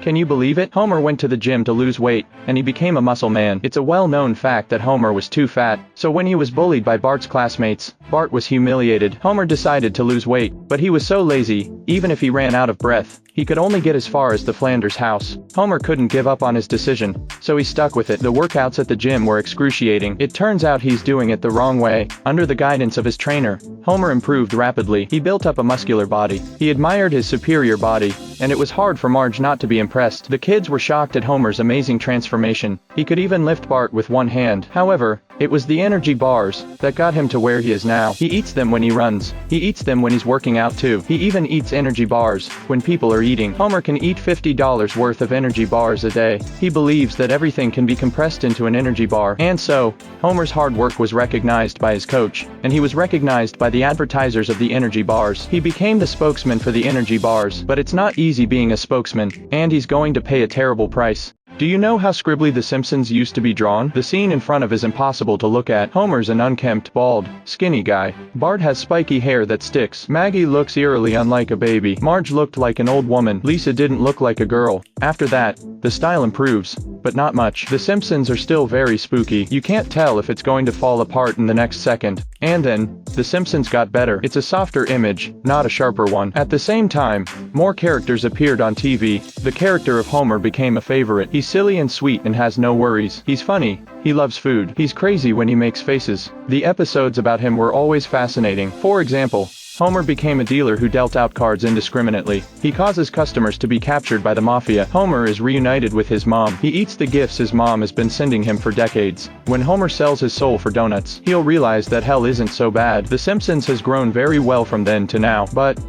Can you believe it? Homer went to the gym to lose weight, and he became a muscle man. It's a well-known fact that Homer was too fat, so when he was bullied by Bart's classmates, Bart was humiliated. Homer decided to lose weight, but he was so lazy, even if he ran out of breath, he could only get as far as the Flanders house. Homer couldn't give up on his decision, so he stuck with it. The workouts at the gym were excruciating. It turns out he's doing it the wrong way. Under the guidance of his trainer, Homer improved rapidly. He built up a muscular body. He admired his superior body, and it was hard for Marge not to be impressed. The kids were shocked at Homer's amazing transformation. He could even lift Bart with one hand. However, it was the energy bars that got him to where he is now. He eats them when he runs. He eats them when he's working out too. He even eats energy bars when people are eating. Homer can eat $50 worth of energy bars a day. He believes that everything can be compressed into an energy bar. And so, Homer's hard work was recognized by his coach, and he was recognized by the advertisers of the energy bars. He became the spokesman for the energy bars, but it's not easy being a spokesman, and he's going to pay a terrible price. Do you know how scribbly The Simpsons used to be drawn? The scene in front of is impossible to look at. Homer's an unkempt, bald, skinny guy. Bart has spiky hair that sticks. Maggie looks eerily unlike a baby. Marge looked like an old woman. Lisa didn't look like a girl. After that, the style improves, but not much. The Simpsons are still very spooky. You can't tell if it's going to fall apart in the next second. And then, The Simpsons got better. It's a softer image, not a sharper one. At the same time, more characters appeared on TV. The character of Homer became a favorite. He's silly and sweet and has no worries. He's funny. He loves food. He's crazy when he makes faces. The episodes about him were always fascinating. For example, Homer became a dealer who dealt out cards indiscriminately. He causes customers to be captured by the mafia. Homer is reunited with his mom. He eats the gifts his mom has been sending him for decades. When Homer sells his soul for donuts, he'll realize that hell isn't so bad. The Simpsons has grown very well from then to now, but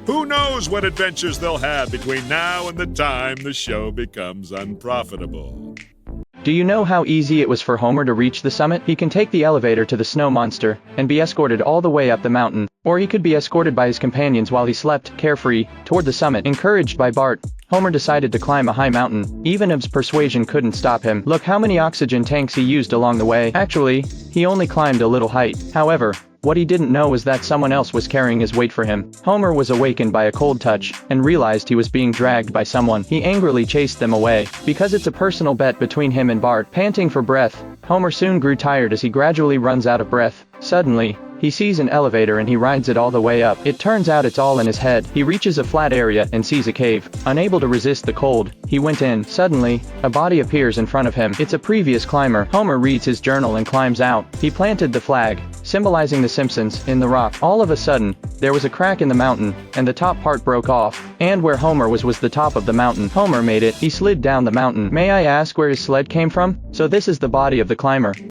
who knows what adventures they'll have between now and the time the show becomes unprofitable. do you know how easy it was for Homer to reach the summit? He can take the elevator to the snow monster and be escorted all the way up the mountain, or he could be escorted by his companions while he slept, carefree, toward the summit. Encouraged by Bart, Homer decided to climb a high mountain. Even Ib's persuasion couldn't stop him. Look how many oxygen tanks he used along the way. Actually, he only climbed a little height. However, what he didn't know was that someone else was carrying his weight for him. Homer was awakened by a cold touch, and realized he was being dragged by someone. He angrily chased them away, because it's a personal bet between him and Bart. Panting for breath, Homer soon grew tired as he gradually runs out of breath. Suddenly, he sees an elevator and he rides it all the way up. It turns out it's all in his head. He reaches a flat area and sees a cave. Unable to resist the cold, he went in. Suddenly, a body appears in front of him. It's a previous climber. Homer reads his journal and climbs out. He planted the flag, symbolizing the Simpsons, in the rock. All of a sudden, there was a crack in the mountain, and the top part broke off. And where Homer was the top of the mountain. Homer made it. He slid down the mountain. May I ask where his sled came from? So this is the body of the climber.